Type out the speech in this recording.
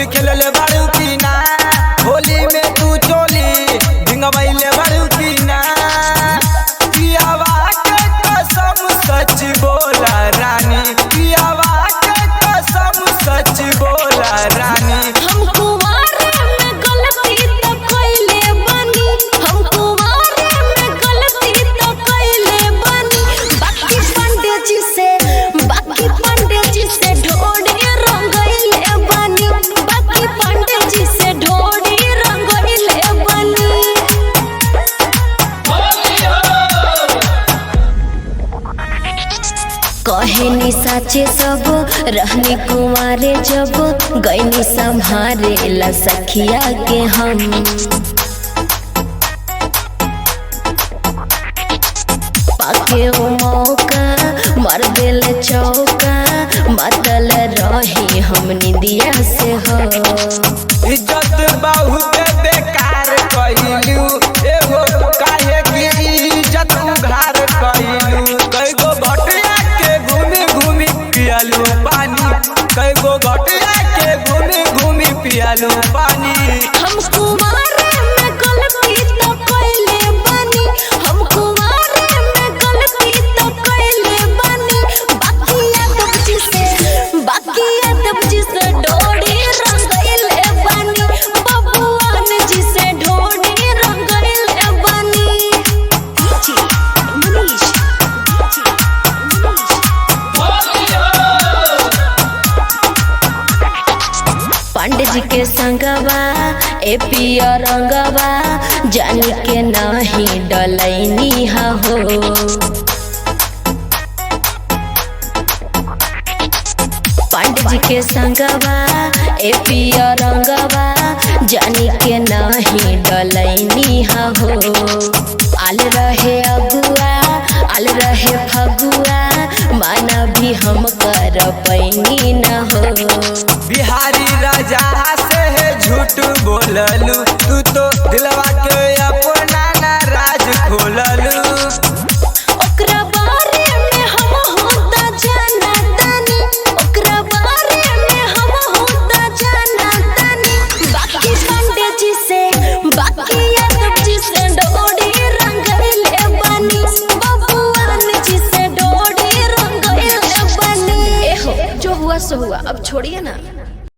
होली खेलले बारू की ना, होली में तू चोली भिंगवैले बारू की ना। पियावा के कसम सच बोला रानी, पियावा के कसम सच बोला रानी। हम कुंवारे में गलती तो कइले बानी, हम कुंवारे में गलती तो कइले बानी। बाकी पंडित जी से ढोड़ी रंगइले बानी, बाकी पंडित जी से ढोड़ी रंगइले बानी। कहनी साचे सब रहनी कुंवारे जब गईनी संभारे ला सखिया के हम। पाके वो मौका मर दिल चौका, मतल रही हम निदिया से हो। इज्जत बहुत बेकार कइलू एगो, काहे की इज्जत उधार कइलू। कईगो घटिया के घूमी घूमी पियालू पानी, कईगो घटिया के घूमी घूमी पियालू पानी। हम कुंवारे में गलती तो कइले बानी, हम कुंवारे में गलती तो कइले बानी। बाकी यादव जी से ढोड़ी रंगइले बानी, बबुआन जी से ढोड़ी रंगइले बानी। पंडित जी के संगवा ए पिया रंगवा, जानी के नहीं डलैनी हो। पंडित जी के संगवा ए पिया रंगवा, जानी के नहीं डलैनी हो। आल रहे अगुआ आल रहे फगुआ, माना भी हम कर पैनी न हो। बिहारी राजा से झूठ बोललू, तू तो दिलवा के अपना नाराज खोललू। ओकरा बारे में हम होता जाना तानी, ओकरा बारे में हम होता जाना तानी। बाकी पंडित जी से बाकी यादव जी से ढोड़ी रंगइले बानी, बबुआन जी से ढोड़ी रंगइले बानी। ए हो जो हुआ सो हुआ, अब छोड़िए ना।